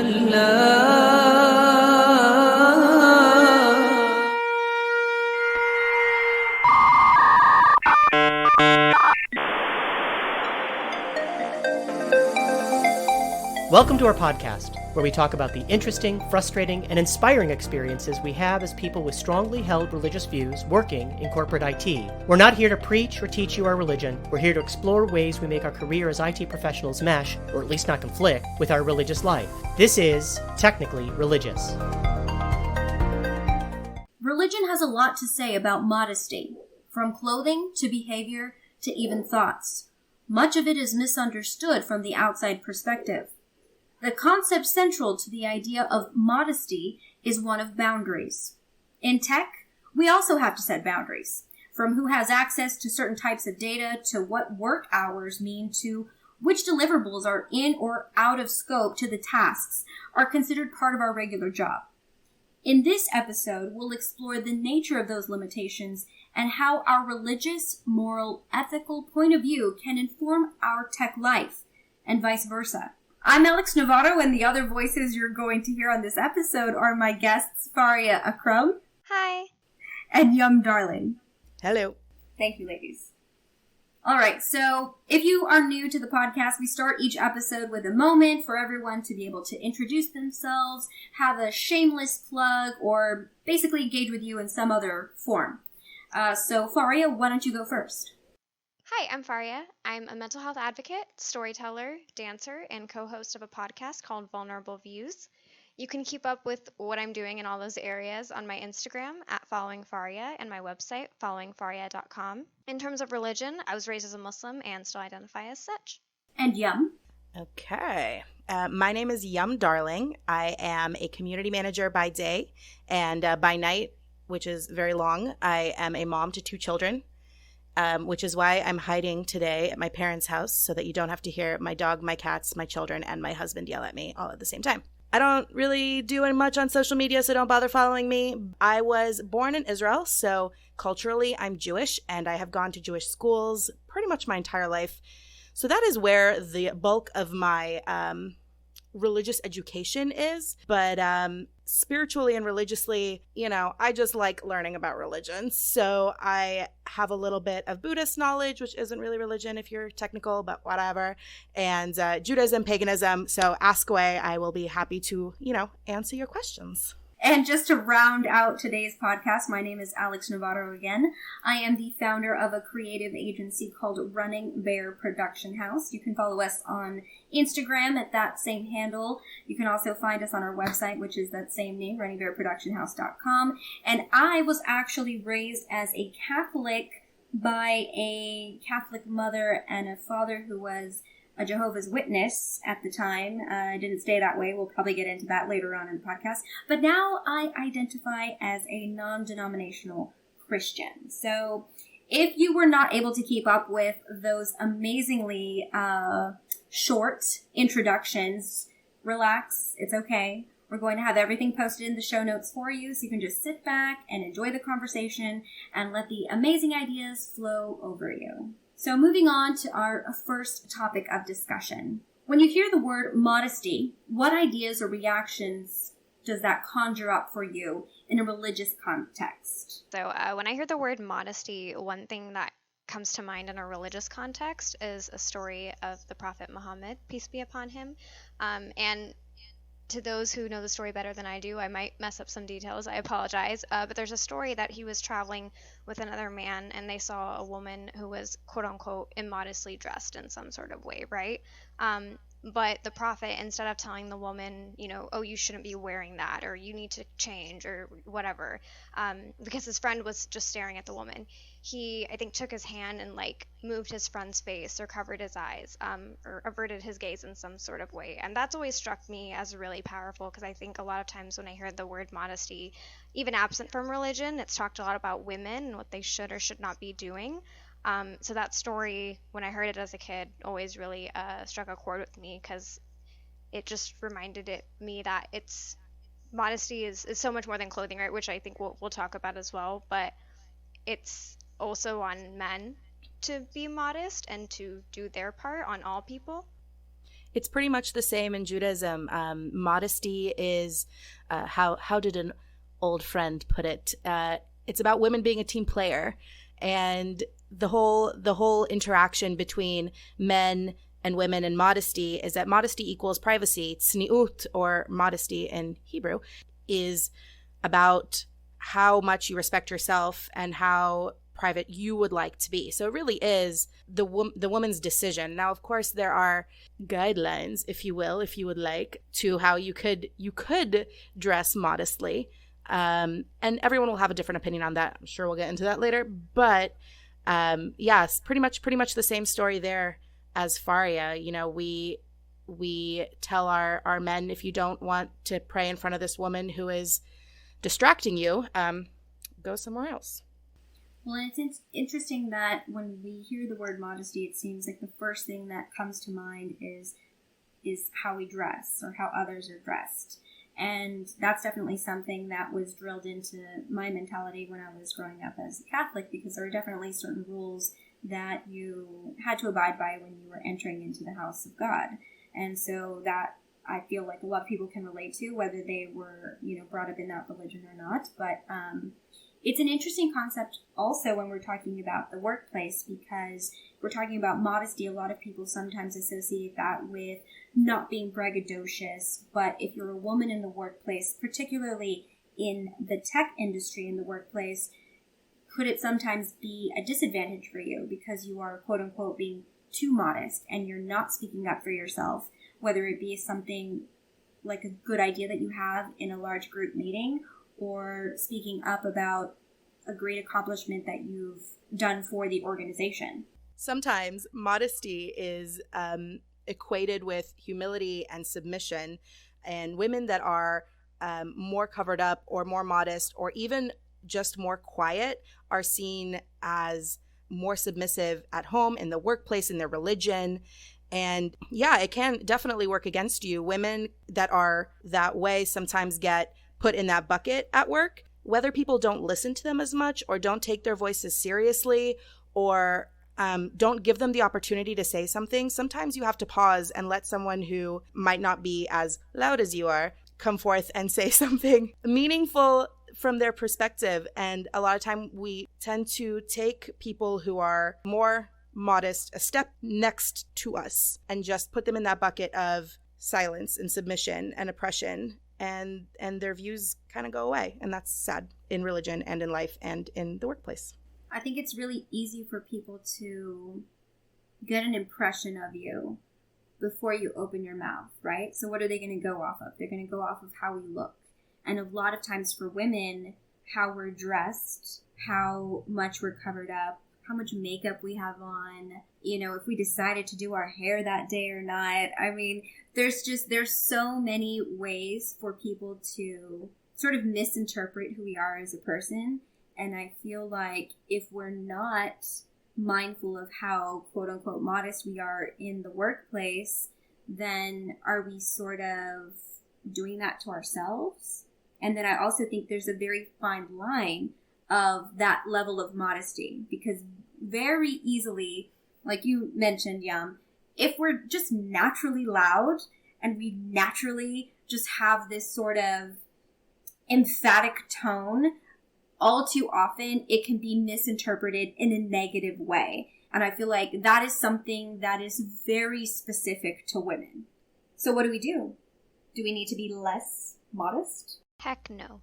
Welcome to our podcast, where we talk about the interesting, frustrating, and inspiring experiences we have as people with strongly held religious views working in corporate IT. We're not here to preach or teach you our religion. We're here to explore ways we make our career as IT professionals mesh, or at least not conflict, with our religious life. This is Technically Religious. Religion has a lot to say about modesty, from clothing to behavior to even thoughts. Much of it is misunderstood from the outside perspective. The concept central to the idea of modesty is one of boundaries. In tech, we also have to set boundaries, from who has access to certain types of data to what work hours mean to which deliverables are in or out of scope to the tasks are considered part of our regular job. In this episode, we'll explore the nature of those limitations and how our religious, moral, ethical point of view can inform our tech life, and vice versa. I'm Alex Navarro, and the other voices you're going to hear on this episode are my guests, Faria Akram. Hi. And Yum Darling. Hello. Thank you, ladies. All right, so if you are new to the podcast, we start each episode with a moment for everyone to be able to introduce themselves, have a shameless plug, or basically engage with you in some other form. So Faria, why don't you go first? Hi, I'm Faria. I'm a mental health advocate, storyteller, dancer, and co-host of a podcast called Vulnerable Views. You can keep up with what I'm doing in all those areas on my Instagram at Following Faria and my website, followingfaria.com. In terms of religion, I was raised as a Muslim and still identify as such. And Yum? Okay. My name is Yum Darling. I am a community manager by day, and by night, which is very long, I am a mom to 2 children. Which is why I'm hiding today at my parents' house so that you don't have to hear my dog, my cats, my children, and my husband yell at me all at the same time. I don't really do much on social media, so don't bother following me. I was born in Israel, so culturally I'm Jewish, and I have gone to Jewish schools pretty much my entire life. So that is where the bulk of my religious education is. But spiritually and religiously, I just like learning about religion. So I have a little bit of Buddhist knowledge, which isn't really religion if you're technical, but whatever. And Judaism, paganism. So ask away. I will be happy to, answer your questions. And just to round out today's podcast, my name is Alex Navarro again. I am the founder of a creative agency called Running Bear Production House. You can follow us on Instagram at that same handle. You can also find us on our website, which is that same name, runningbearproductionhouse.com. And I was actually raised as a Catholic by a Catholic mother and a father who was a Jehovah's Witness at the time. I didn't stay that way. We'll probably get into that later on in the podcast. But now I identify as a non-denominational Christian. So if you were not able to keep up with those amazingly short introductions, relax. It's okay. We're going to have everything posted in the show notes for you, so you can just sit back and enjoy the conversation and let the amazing ideas flow over you. So moving on to our first topic of discussion. When you hear the word modesty, what ideas or reactions does that conjure up for you in a religious context? So when I hear the word modesty, one thing that comes to mind in a religious context is a story of the Prophet Muhammad, peace be upon him. And to those who know the story better than I do, I might mess up some details. I apologize. But there's a story that he was traveling with another man, and they saw a woman who was, quote unquote, immodestly dressed in some sort of way, right? But the prophet, instead of telling the woman, oh, you shouldn't be wearing that, or you need to change, or whatever, because his friend was just staring at the woman, he, I think, took his hand and, moved his friend's face or covered his eyes, or averted his gaze in some sort of way. And that's always struck me as really powerful, because I think a lot of times when I hear the word modesty, even absent from religion, it's talked a lot about women and what they should or should not be doing. So that story, when I heard it as a kid, always really struck a chord with me, because it just reminded me that modesty is so much more than clothing, right? Which I think we'll talk about as well. But it's also on men to be modest and to do their part on all people. It's pretty much the same in Judaism. Modesty is, how did an old friend put it? It's about women being a team player, and the whole interaction between men and women and modesty is that modesty equals privacy. Tzniut, or modesty in Hebrew, is about how much you respect yourself and how private you would like to be. So it really is the woman's decision. Now, of course, there are guidelines, if you will, if you would like, to how you could dress modestly. And everyone will have a different opinion on that. I'm sure we'll get into that later. But yes, pretty much the same story there as Faria. You know, we tell our men, if you don't want to pray in front of this woman who is distracting you, go somewhere else. Well, and it's interesting that when we hear the word modesty, it seems like the first thing that comes to mind is how we dress or how others are dressed. And that's definitely something that was drilled into my mentality when I was growing up as a Catholic, because there are definitely certain rules that you had to abide by when you were entering into the house of God. And so that I feel like a lot of people can relate to, whether they were, brought up in that religion or not. But it's an interesting concept also when we're talking about the workplace, because we're talking about modesty. A lot of people sometimes associate that with not being braggadocious. But if you're a woman in the workplace, particularly in the tech industry in the workplace, could it sometimes be a disadvantage for you because you are, quote unquote, being too modest and you're not speaking up for yourself, whether it be something like a good idea that you have in a large group meeting, or speaking up about a great accomplishment that you've done for the organization. Sometimes modesty is equated with humility and submission, and women that are more covered up or more modest or even just more quiet are seen as more submissive at home, in the workplace, in their religion. And yeah, it can definitely work against you. Women that are that way sometimes get put in that bucket at work, whether people don't listen to them as much or don't take their voices seriously, or don't give them the opportunity to say something. Sometimes you have to pause and let someone who might not be as loud as you are come forth and say something meaningful from their perspective. And a lot of time we tend to take people who are more modest a step next to us and just put them in that bucket of silence and submission and oppression, and their views kind of go away. And that's sad in religion and in life and in the workplace. I think it's really easy for people to get an impression of you before you open your mouth, right? So what are they going to go off of? They're going to go off of how we look. And a lot of times for women, how we're dressed, how much we're covered up, how much makeup we have on, if we decided to do our hair that day or not. I mean, there's so many ways for people to sort of misinterpret who we are as a person. And I feel like if we're not mindful of how, quote unquote, modest we are in the workplace, then are we sort of doing that to ourselves? And then I also think there's a very fine line of that level of modesty, because very easily, like you mentioned, Yum, if we're just naturally loud and we naturally just have this sort of emphatic tone, all too often it can be misinterpreted in a negative way. And I feel like that is something that is very specific to women. So what do? Do we need to be less modest? Heck no.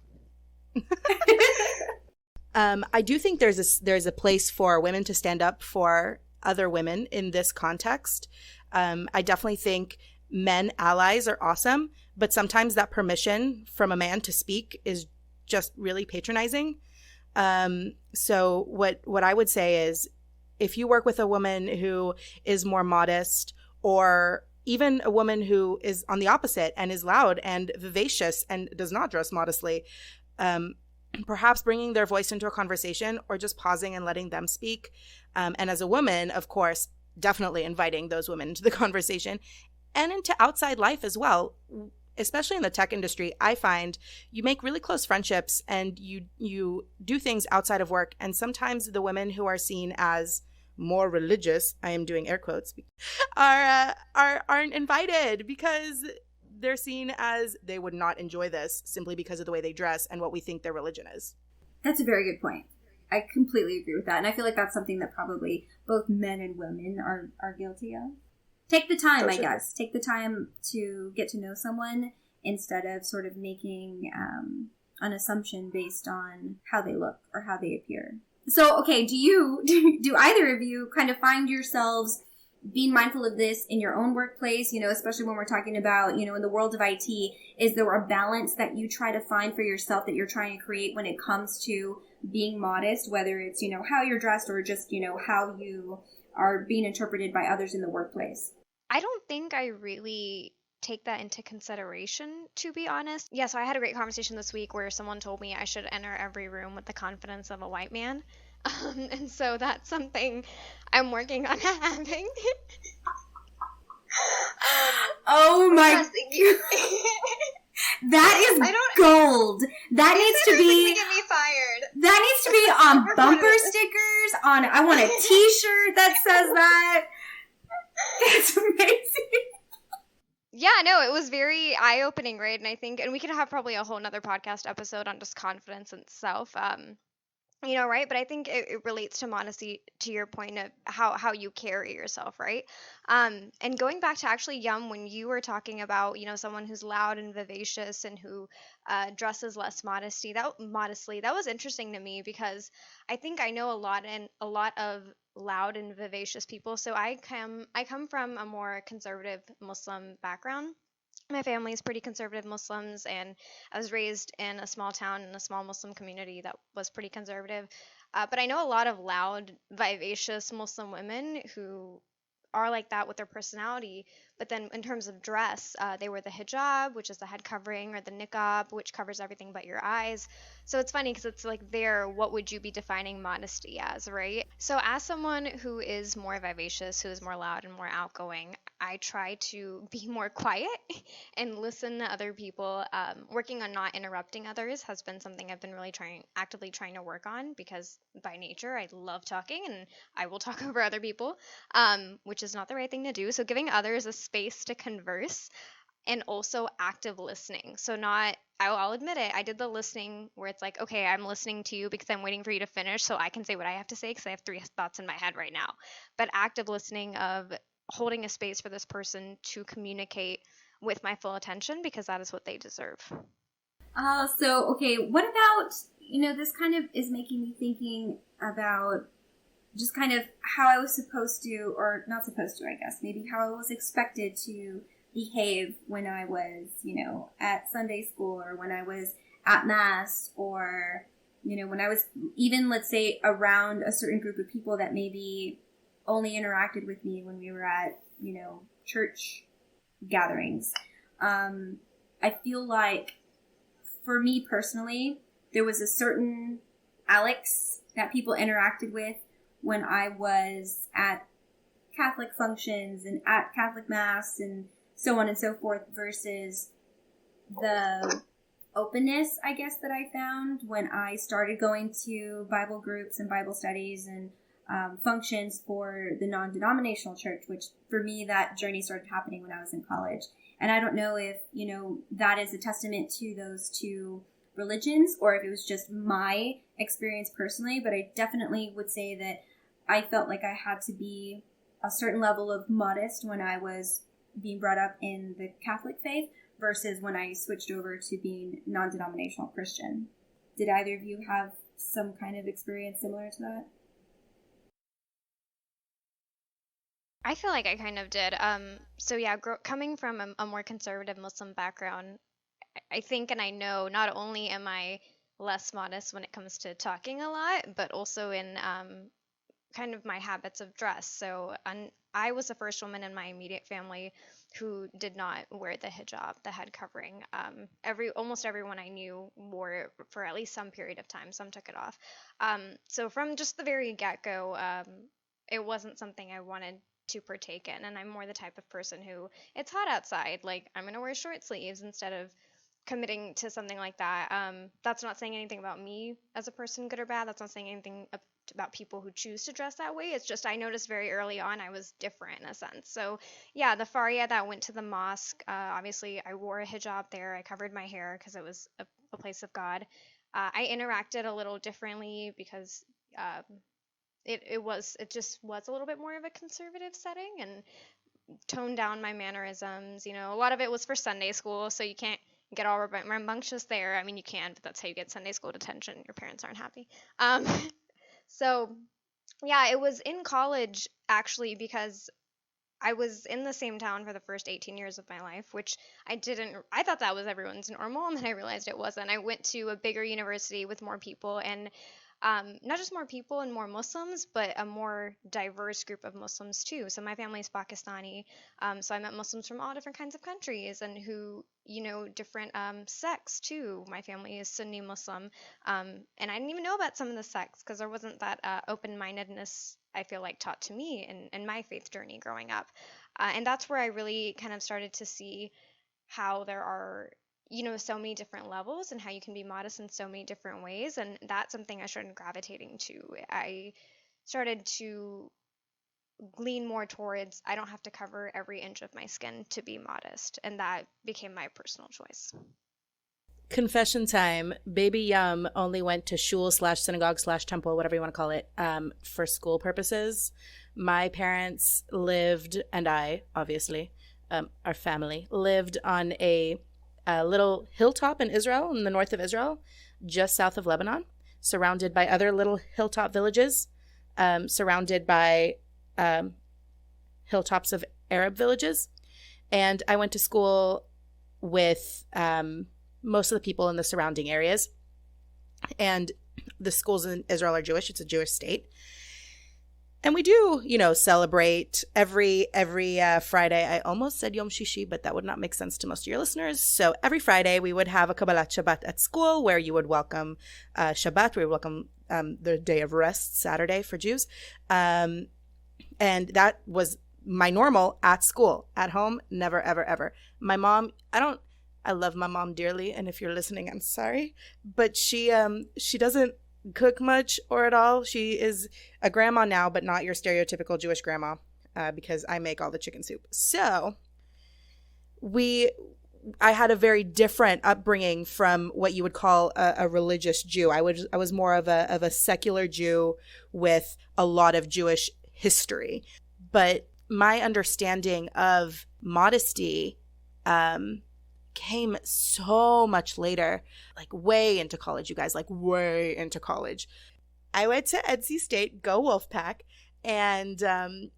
I do think there's a place for women to stand up for other women in this context. I definitely think men allies are awesome, but sometimes that permission from a man to speak is just really patronizing. So what I would say is, if you work with a woman who is more modest, or even a woman who is on the opposite and is loud and vivacious and does not dress modestly, perhaps bringing their voice into a conversation or just pausing and letting them speak. And as a woman, of course, definitely inviting those women into the conversation and into outside life as well. Especially in the tech industry, I find you make really close friendships and you do things outside of work. And sometimes the women who are seen as more religious, I am doing air quotes, aren't invited because they're seen as they would not enjoy this simply because of the way they dress and what we think their religion is. That's a very good point. I completely agree with that. And I feel like that's something that probably both men and women are guilty of. Take the time, I guess. Take the time to get to know someone instead of sort of making an assumption based on how they look or how they appear. So, okay, do either of you kind of find yourselves being mindful of this in your own workplace, especially when we're talking about, in the world of IT, is there a balance that you try to find for yourself that you're trying to create when it comes to being modest, whether it's, how you're dressed or just, how you are being interpreted by others in the workplace? I don't think I really take that into consideration, to be honest. Yeah, so I had a great conversation this week where someone told me I should enter every room with the confidence of a white man. And so that's something I'm working on having. Oh my God. That is gold. That needs to be get me fired. That needs to be on bumper stickers. I want a T-shirt that says that. It's amazing. Yeah, no, it was very eye-opening, right? And I think, and we could have probably a whole nother podcast episode on just confidence itself. Right? But I think it relates to modesty, to your point of how you carry yourself, right? And going back to actually, when you were talking about, someone who's loud and vivacious and who dresses less modestly, that was interesting to me because I think I know a lot of loud and vivacious people. So I come from a more conservative Muslim background. My family is pretty conservative Muslims, and I was raised in a small town in a small Muslim community that was pretty conservative. But I know a lot of loud, vivacious Muslim women who are like that with their personality. But then in terms of dress, they wear the hijab, which is the head covering, or the niqab, which covers everything but your eyes. So it's funny because it's like what would you be defining modesty as, right? So as someone who is more vivacious, who is more loud and more outgoing, I try to be more quiet and listen to other people. Working on not interrupting others has been something I've been really actively trying to work on because by nature I love talking and I will talk over other people, which is not the right thing to do. So giving others a space to converse and also active listening. So I'll admit it, I did the listening where it's like, okay, I'm listening to you because I'm waiting for you to finish so I can say what I have to say because I have 3 thoughts in my head right now. But active listening of holding a space for this person to communicate with my full attention because that is what they deserve. Okay, what about, this kind of is making me thinking about just kind of how I was supposed to, or not supposed to, I guess, maybe how I was expected to behave when I was, at Sunday school or when I was at Mass or, when I was even, let's say, around a certain group of people that maybe only interacted with me when we were at, church gatherings. I feel like for me personally, there was a certain Alex that people interacted with when I was at Catholic functions and at Catholic Mass and so on and so forth versus the openness, I guess, that I found when I started going to Bible groups and Bible studies and functions for the non-denominational church, which for me, that journey started happening when I was in college. And I don't know if, that is a testament to those two religions or if it was just my experience personally, but I definitely would say that I felt like I had to be a certain level of modest when I was being brought up in the Catholic faith versus when I switched over to being non-denominational Christian. Did either of you have some kind of experience similar to that? I feel like I kind of did. So yeah, coming from a more conservative Muslim background, I think and I know not only am I less modest when it comes to talking a lot, but also in kind of my habits of dress. So I was the first woman in my immediate family who did not wear the hijab, the head covering. Almost everyone I knew wore it for at least some period of time. Some took it off. So from just the very get-go, it wasn't something I wanted to partake in. And I'm more the type of person who, it's hot outside, like I'm going to wear short sleeves instead of committing to something like that. That's not saying anything about me as a person, good or bad. That's not saying anything about people who choose to dress that way. It's just I noticed very early on I was different in a sense. So yeah, the Faria that went to the mosque, obviously I wore a hijab there. I covered my hair because it was a place of God. I interacted a little differently because it just was a little bit more of a conservative setting, and toned down my mannerisms. You know, a lot of it was for Sunday school, so you can't get all rambunctious there. I mean, you can, but that's how you get Sunday school detention. Your parents aren't happy. So yeah, it was in college actually, because I was in the same town for the first 18 years of my life, which I thought that was everyone's normal, and then I realized it wasn't. I went to a bigger university with more people, and not just more people and more Muslims, but a more diverse group of Muslims too. So my family is Pakistani, so I met Muslims from all different kinds of countries and who, different sects too. My family is Sunni Muslim, and I didn't even know about some of the sects because there wasn't that open-mindedness, I feel like, taught to me in my faith journey growing up. And that's where I really kind of started to see how there are so many different levels and how you can be modest in so many different ways. And that's something I started gravitating to. I started to lean more towards I don't have to cover every inch of my skin to be modest. And that became my personal choice. Confession time. Baby Yum only went to shul / synagogue / temple, whatever you want to call it, for school purposes. My parents lived, and I, obviously, our family, lived on a little hilltop in Israel, in the north of Israel, just south of Lebanon, surrounded by other little hilltop villages, surrounded by hilltops of Arab villages. And I went to school with most of the people in the surrounding areas. And the schools in Israel are Jewish. It's a Jewish state. And we do, celebrate every Friday. I almost said Yom Shishi, but that would not make sense to most of your listeners. So every Friday we would have a Kabbalat Shabbat at school where you would welcome Shabbat. We would welcome the day of rest, Saturday for Jews. And that was my normal at school. At home, never, ever, ever. My mom, I love my mom dearly. And if you're listening, I'm sorry. But she doesn't cook much or at all. She is a grandma now, but not your stereotypical Jewish grandma, because I make all the chicken soup. So I had a very different upbringing from what you would call a religious Jew. I was more of a secular Jew with a lot of Jewish history. But my understanding of modesty came so much later, like way into college, you guys, like way into college. I went to NC State, go Wolfpack, and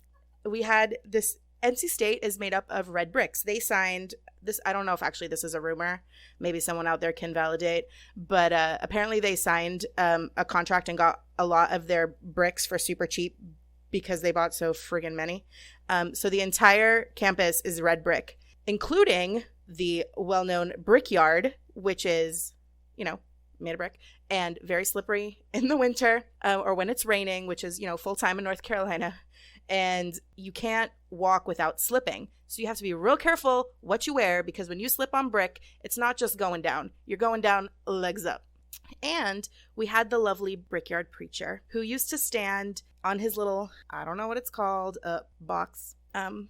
we had this. NC State is made up of red bricks. They signed this. I don't know if actually this is a rumor. Maybe someone out there can validate. But apparently they signed a contract and got a lot of their bricks for super cheap because they bought so friggin' many. So the entire campus is red brick, including the well-known Brickyard, which is, made of brick and very slippery in the winter or when it's raining, which is, full-time in North Carolina. And you can't walk without slipping. So you have to be real careful what you wear, because when you slip on brick, it's not just going down. You're going down legs up. And we had the lovely Brickyard preacher who used to stand on his little, I don't know what it's called, box. I'm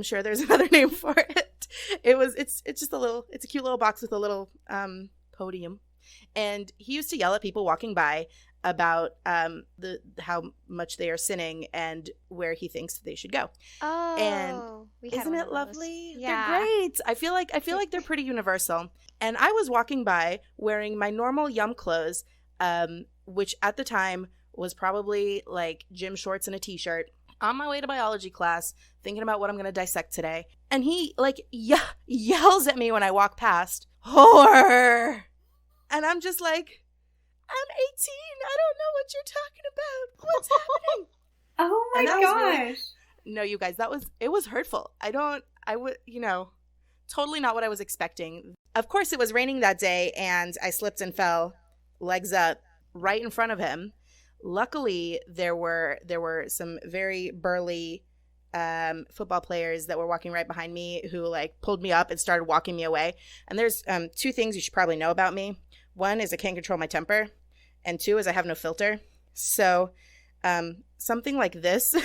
sure there's another name for it. It's a cute little box with a little podium. And he used to yell at people walking by about how much they are sinning and where he thinks they should go. Oh, and isn't it lovely? Yeah. They're great. I feel like they're pretty universal. And I was walking by wearing my normal Yum clothes, which at the time was probably like gym shorts and a t-shirt, on my way to biology class, thinking about what I'm going to dissect today. And he yells at me when I walk past, "Whore!" And I'm just like, I'm 18. I don't know what you're talking about. What's happening? Oh my gosh. No, you guys, it was hurtful. Totally not what I was expecting. Of course, it was raining that day, and I slipped and fell, legs up, right in front of him. Luckily, there were some very burly football players that were walking right behind me who pulled me up and started walking me away. And there's two things you should probably know about me. One is I can't control my temper, and two is I have no filter. So something like this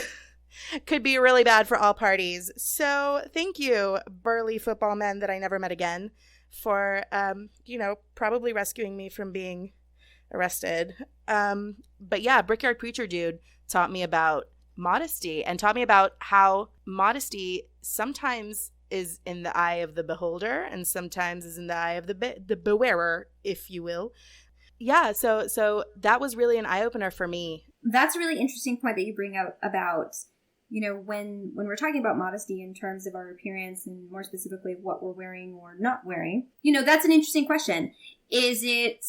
could be really bad for all parties. So thank you, burly football men that I never met again, for, probably rescuing me from being arrested. But yeah, Brickyard Preacher Dude taught me about modesty and taught me about how modesty sometimes is in the eye of the beholder and sometimes is in the eye of the bewearer, if you will. Yeah, so that was really an eye-opener for me. That's a really interesting point that you bring out about, when we're talking about modesty in terms of our appearance and more specifically what we're wearing or not wearing. That's an interesting question. Is it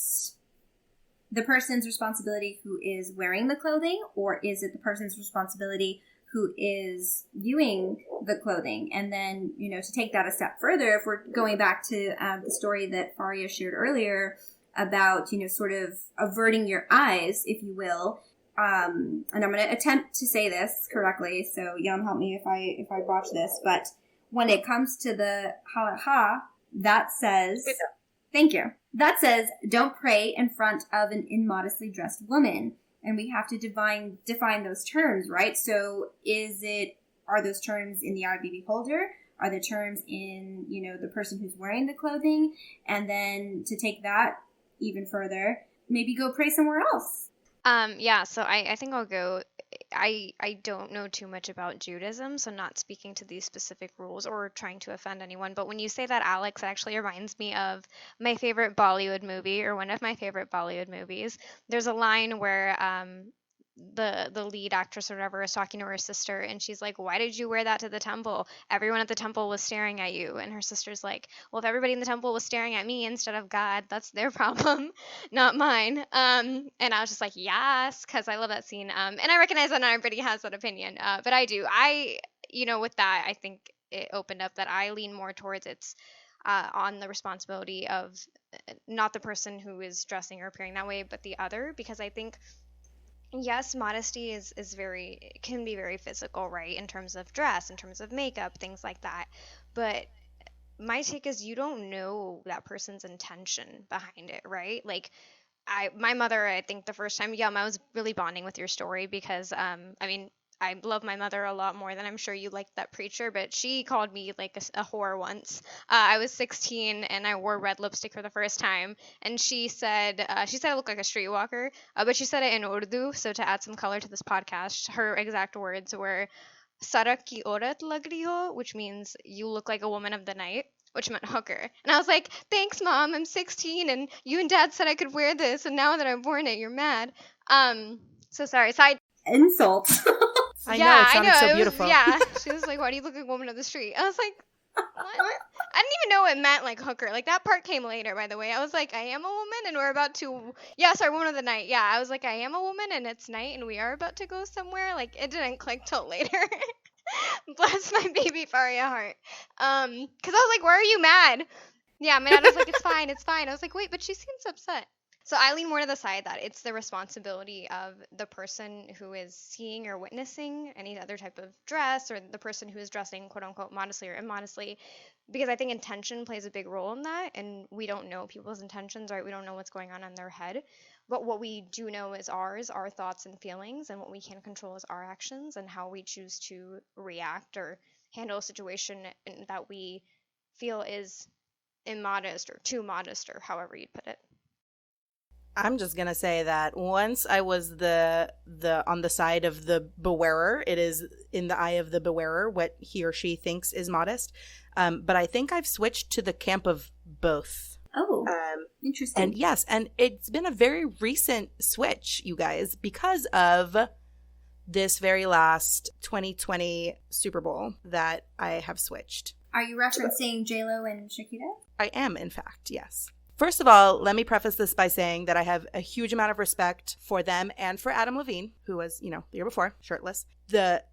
the person's responsibility who is wearing the clothing, or is it the person's responsibility who is viewing the clothing? And then, to take that a step further, if we're going back to the story that Faria shared earlier about, sort of averting your eyes, if you will. And I'm going to attempt to say this correctly, so Yum, help me if I botch this. But when it comes to the halacha, that says, thank you. That says, don't pray in front of an immodestly dressed woman. And we have to define those terms, right? So are those terms in the eye of the beholder? Are the terms in, the person who's wearing the clothing? And then to take that even further, maybe go pray somewhere else. So I think I'll go. I don't know too much about Judaism, so not speaking to these specific rules or trying to offend anyone. But when you say that, Alex, it actually reminds me of my favorite Bollywood movie, or one of my favorite Bollywood movies. There's a line where the lead actress or whatever is talking to her sister, and she's like, "Why did you wear that to the temple? Everyone at the temple was staring at you." And her sister's like, "Well, if everybody in the temple was staring at me instead of God, that's their problem, not mine." And I was just like, yes, because I love that scene. And I recognize that not everybody has that opinion, but I do. With that, I think it opened up that I lean more towards it's on the responsibility of not the person who is dressing or appearing that way, but the other, because I think, yes, modesty can be very physical, right? In terms of dress, in terms of makeup, things like that. But my take is you don't know that person's intention behind it, right? Like, my mother, I think the first time, I was really bonding with your story because, I love my mother a lot more than I'm sure you liked that preacher, but she called me like a whore once. I was 16 and I wore red lipstick for the first time, and she said I looked like a streetwalker, but she said it in Urdu, so to add some color to this podcast, her exact words were "Sarak ki aurat lag rahi ho," which means you look like a woman of the night, which meant hooker. And I was like, "Thanks, Mom, I'm 16 and you and Dad said I could wear this, and now that I've worn it, you're mad." So sorry, side insult. I know, it sounded so beautiful. She was like, "Why do you look like a woman of the street?" I was like, what? I didn't even know it meant like hooker. Like, that part came later, by the way. I was like, I am a woman and we're about to, woman of the night. Yeah, I was like, I am a woman and it's night and we are about to go somewhere. Like, it didn't click till later. Bless my baby Faria heart. Because I was like, why are you mad? Yeah, my dad was like, it's fine. I was like, wait, but she seems upset. So I lean more to the side that it's the responsibility of the person who is seeing or witnessing any other type of dress, or the person who is dressing quote unquote modestly or immodestly, because I think intention plays a big role in that, and we don't know people's intentions, right? We don't know what's going on in their head, but what we do know is our thoughts and feelings, and what we can control is our actions and how we choose to react or handle a situation that we feel is immodest or too modest, or however you'd put it. I'm just gonna say that once I was the on the side of the bewearer. It is in the eye of the bewearer what he or she thinks is modest. But I think I've switched to the camp of both. Oh, interesting. And yes, and it's been a very recent switch, you guys, because of this very last 2020 Super Bowl that I have switched. Are you referencing J-Lo and Shakira? I am, in fact, yes. First of all, let me preface this by saying that I have a huge amount of respect for them and for Adam Levine, who was, the year before, shirtless. The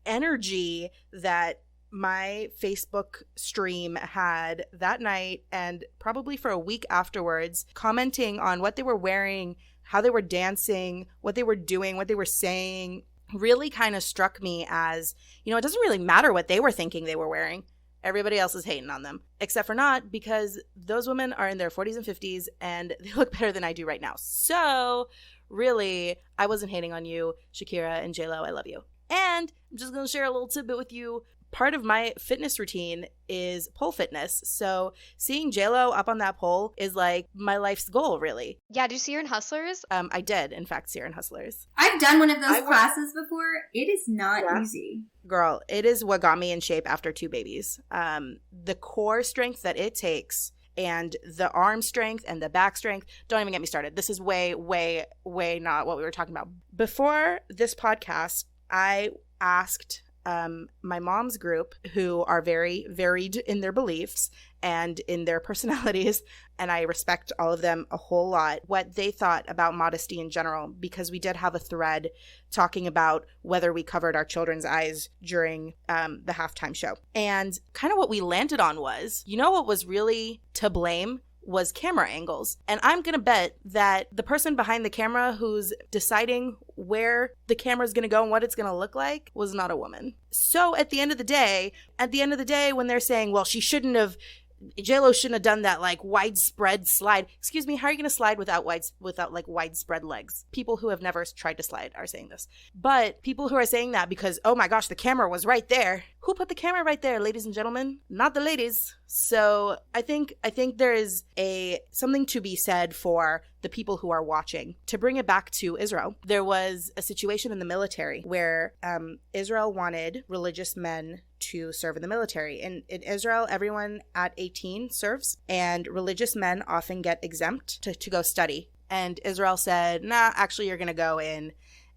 energy that my Facebook stream had that night, and probably for a week afterwards, commenting on what they were wearing, how they were dancing, what they were doing, what they were saying, really kind of struck me as, it doesn't really matter what they were thinking they were wearing. Everybody else is hating on them, except for not, because those women are in their 40s and 50s and they look better than I do right now. So really, I wasn't hating on you, Shakira and J-Lo. I love you. And I'm just going to share a little tidbit with you. Part of my fitness routine is pole fitness. So seeing J-Lo up on that pole is like my life's goal, really. Yeah, did you see her in Hustlers? I did, in fact, see her in Hustlers. I've done one of those classes before. It is not easy. Girl, it is what got me in shape after 2 babies. The core strength that it takes and the arm strength and the back strength, don't even get me started. This is way, way, way not what we were talking about. Before this podcast, I asked my mom's group, who are very varied in their beliefs and in their personalities, and I respect all of them a whole lot, what they thought about modesty in general, because we did have a thread talking about whether we covered our children's eyes during the halftime show. And kind of what we landed on was, you know what was really to blame was camera angles. And I'm going to bet that the person behind the camera who's deciding where the camera is going to go and what it's going to look like was not a woman. So at the end of the day, when they're saying, well, J-Lo shouldn't have done that like widespread slide. Excuse me, how are you going to slide without like widespread legs? People who have never tried to slide are saying this. But people who are saying that because, oh my gosh, the camera was right there. Who put the camera right there, ladies and gentlemen? Not the ladies. So I think there is something to be said for the people who are watching. To bring it back to Israel, there was a situation in the military where Israel wanted religious men to serve in the military. And in Israel, everyone at 18 serves, and religious men often get exempt to go study. And Israel said, nah, actually, you're going to go in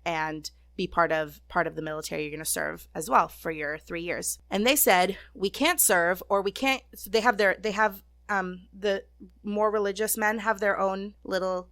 and be part of the military. You're going to serve as well for your 3 years. And they said, we can't serve, or we can't. So they have the more religious men have their own little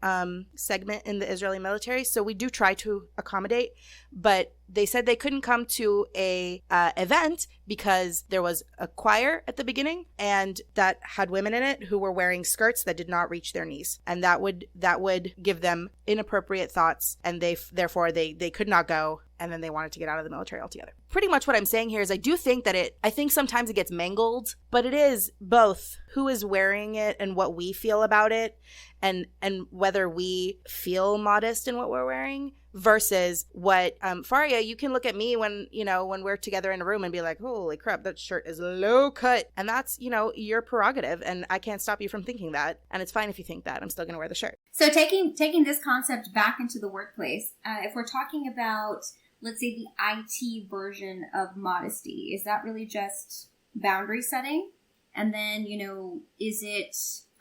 segment in the Israeli military. So we do try to accommodate, but they said they couldn't come to a event because there was a choir at the beginning and that had women in it who were wearing skirts that did not reach their knees, and that would give them inappropriate thoughts, and therefore they could not go, and then they wanted to get out of the military altogether. Pretty much what I'm saying here is I think sometimes it gets mangled, but it is both who is wearing it and what we feel about it, and whether we feel modest in what we're wearing versus what Faria, you can look at me when we're together in a room and be like, holy crap, that shirt is low cut, and that's your prerogative, and I can't stop you from thinking that, and it's fine if you think that. I'm still going to wear the shirt. So taking this concept back into the workplace, if we're talking about, let's say, the IT version of modesty, is that really just boundary setting? And then,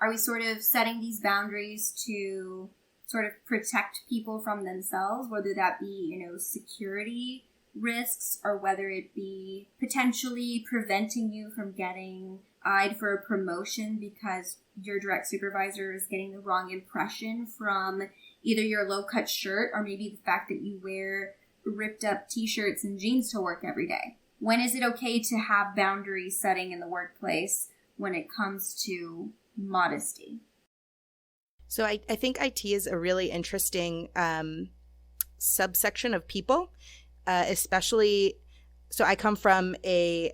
are we sort of setting these boundaries to sort of protect people from themselves, whether that be, security risks, or whether it be potentially preventing you from getting eyed for a promotion because your direct supervisor is getting the wrong impression from either your low-cut shirt or maybe the fact that you wear ripped up t-shirts and jeans to work every day? When is it okay to have boundary setting in the workplace when it comes to modesty? So I think IT is a really interesting subsection of people, especially. So I come from a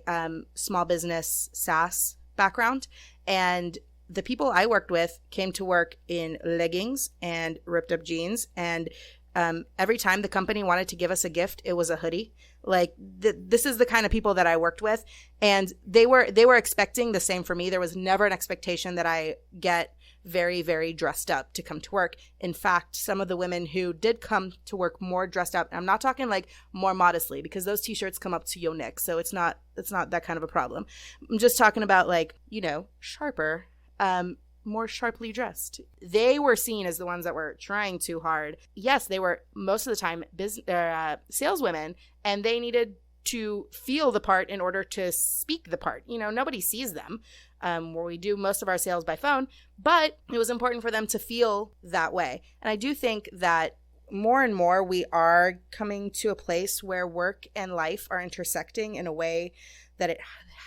small business SaaS background, and the people I worked with came to work in leggings and ripped up jeans, and every time the company wanted to give us a gift, it was a hoodie. Like this is the kind of people that I worked with, and they were expecting the same for me. There was never an expectation that I get very, very dressed up to come to work. In fact, some of the women who did come to work more dressed up, and I'm not talking like more modestly, because those t-shirts come up to your neck, so it's not that kind of a problem. I'm just talking about like, sharper, more sharply dressed. They were seen as the ones that were trying too hard. Yes, they were most of the time saleswomen, and they needed to feel the part in order to speak the part. Nobody sees them. Where we do most of our sales by phone, but it was important for them to feel that way. And I do think that more and more we are coming to a place where work and life are intersecting in a way that it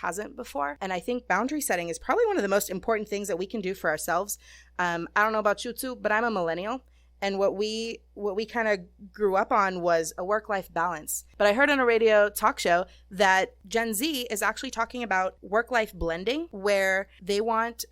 hasn't before. And I think boundary setting is probably one of the most important things that we can do for ourselves. I don't know about you too, but I'm a millennial. And what we kind of grew up on was a work-life balance. But I heard on a radio talk show that Gen Z is actually talking about work-life blending, where they want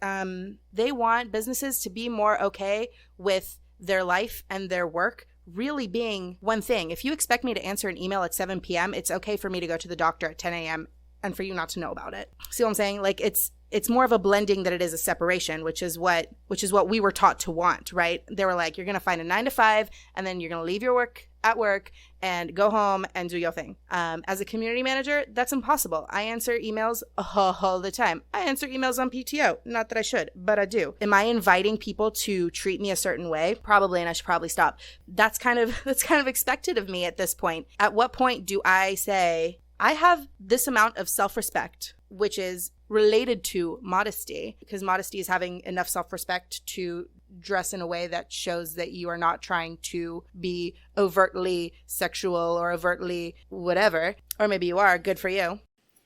businesses to be more okay with their life and their work really being one thing. If you expect me to answer an email at 7 p.m., it's okay for me to go to the doctor at 10 a.m. and for you not to know about it. See what I'm saying? Like it's more of a blending than it is a separation, which is what we were taught to want, right? They were like, you're going to find a 9 to 5 and then you're going to leave your work at work and go home and do your thing. As a community manager, that's impossible. I answer emails all the time. I answer emails on PTO. Not that I should, but I do. Am I inviting people to treat me a certain way? Probably, and I should probably stop. That's kind of expected of me at this point. At what point do I say, I have this amount of self-respect, which is related to modesty, because modesty is having enough self-respect to dress in a way that shows that you are not trying to be overtly sexual or overtly whatever, or maybe you are. Good for you.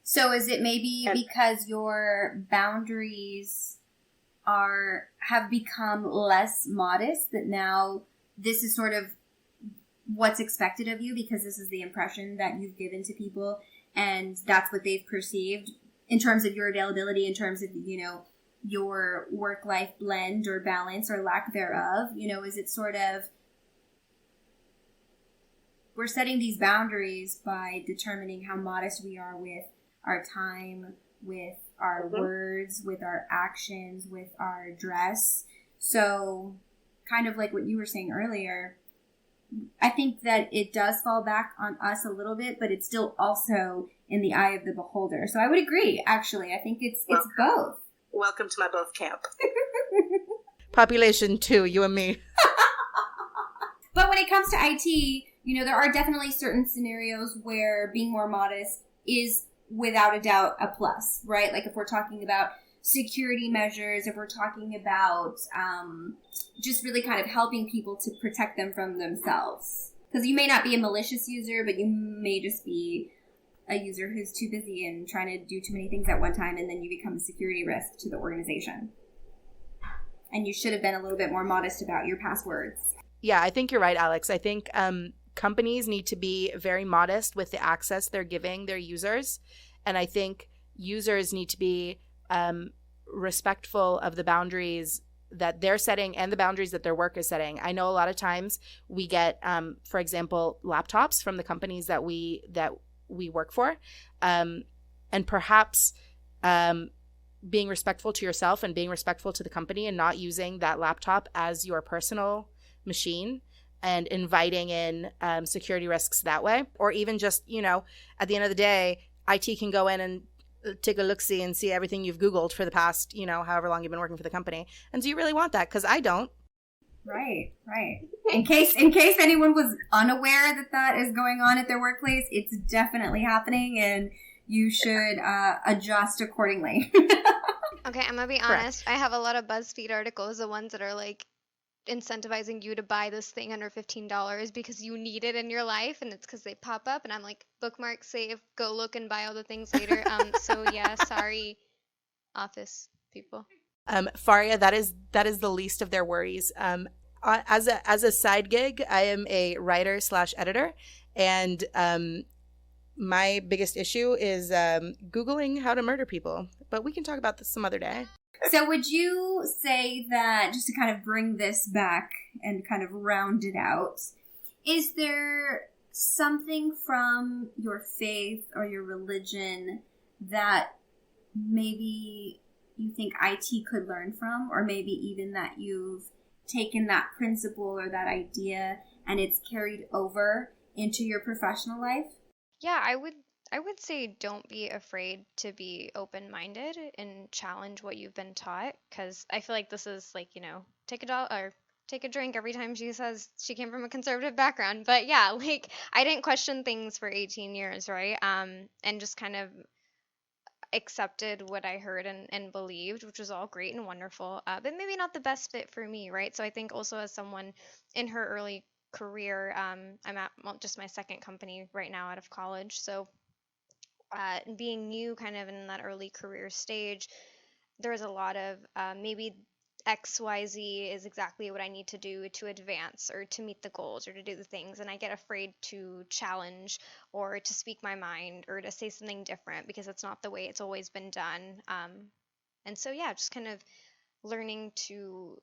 So is it maybe because your boundaries have become less modest that now this is sort of what's expected of you because this is the impression that you've given to people and that's what they've perceived in terms of your availability, in terms of, your work-life blend or balance or lack thereof? Is it sort of, we're setting these boundaries by determining how modest we are with our time, with our words, with our actions, with our dress. So kind of like what you were saying earlier, I think that it does fall back on us a little bit, but it's still also in the eye of the beholder. So I would agree, actually. I think it's both. Welcome to my both camp. Population 2, you and me. But when it comes to IT, there are definitely certain scenarios where being more modest is without a doubt a plus, right? Like if we're talking about security measures, if we're talking about just really kind of helping people to protect them from themselves. Because you may not be a malicious user, but you may just be a user who's too busy and trying to do too many things at one time, and then you become a security risk to the organization. And you should have been a little bit more modest about your passwords. Yeah, I think you're right, Alex. I think companies need to be very modest with the access they're giving their users. And I think users need to be respectful of the boundaries that they're setting and the boundaries that their work is setting. I know a lot of times we get, for example, laptops from the companies that we work for, and perhaps being respectful to yourself and being respectful to the company and not using that laptop as your personal machine and inviting in security risks that way. Or even just, at the end of the day, IT can go in and take a look-see and see everything you've Googled for the past, however long you've been working for the company. And do you really want that? Because I don't. Right. In case anyone was unaware that is going on at their workplace, it's definitely happening, and you should adjust accordingly. Okay, I'm gonna be honest. I have a lot of BuzzFeed articles, the ones that are like incentivizing you to buy this thing under $15 because you need it in your life, and it's because they pop up, and I'm like, bookmark, save, go look and buy all the things later. So yeah, sorry, office people. Faria, that is the least of their worries. As a side gig, I am a writer / editor, and my biggest issue is Googling how to murder people. But we can talk about this some other day. So would you say that, just to kind of bring this back and kind of round it out, is there something from your faith or your religion that maybe you think IT could learn from, or maybe even that you've taken that principle or that idea and it's carried over into your professional life? Yeah, I would say don't be afraid to be open-minded and challenge what you've been taught, because I feel like this is like, take a drink every time she says she came from a conservative background. But yeah, like I didn't question things for 18 years, right? And just kind of accepted what I heard and believed, which was all great and wonderful, but maybe not the best fit for me, right? So I think also as someone in her early career, I'm at just my second company right now out of college, so being new kind of in that early career stage, there was a lot of maybe XYZ is exactly what I need to do to advance or to meet the goals or to do the things. And I get afraid to challenge or to speak my mind or to say something different because it's not the way it's always been done. And so, yeah, just kind of learning to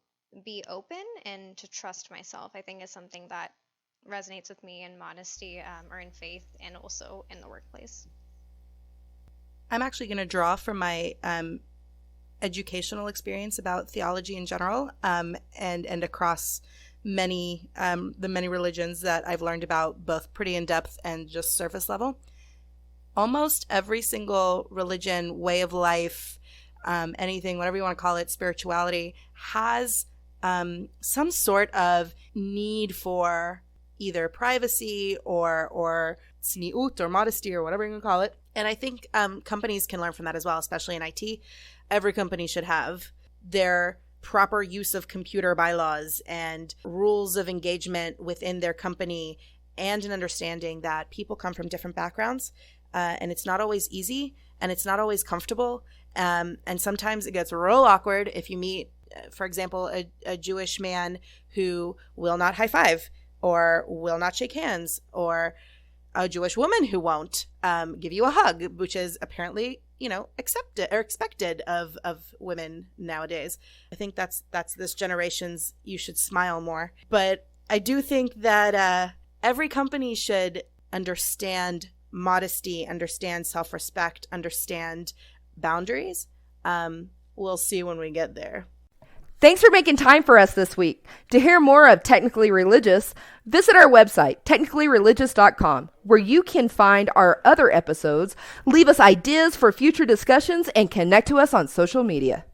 be open and to trust myself, I think, is something that resonates with me in modesty or in faith and also in the workplace. I'm actually going to draw from my educational experience about theology in general, and across the many religions that I've learned about, both pretty in depth and just surface level. Almost every single religion, way of life, anything, whatever you want to call it, spirituality, has some sort of need for either privacy or tzniut or modesty or whatever you want to call it. And I think companies can learn from that as well, especially in IT. Every company should have their proper use of computer bylaws and rules of engagement within their company, and an understanding that people come from different backgrounds, and it's not always easy and it's not always comfortable. And sometimes it gets real awkward if you meet, for example, a Jewish man who will not high five or will not shake hands, or a Jewish woman who won't give you a hug, which is apparently, accepted or expected of women nowadays. I think that's this generation's "you should smile more." But I do think that every company should understand modesty, understand self-respect, understand boundaries. We'll see when we get there. Thanks for making time for us this week. To hear more of Technically Religious, visit our website, technicallyreligious.com, where you can find our other episodes, leave us ideas for future discussions, and connect to us on social media.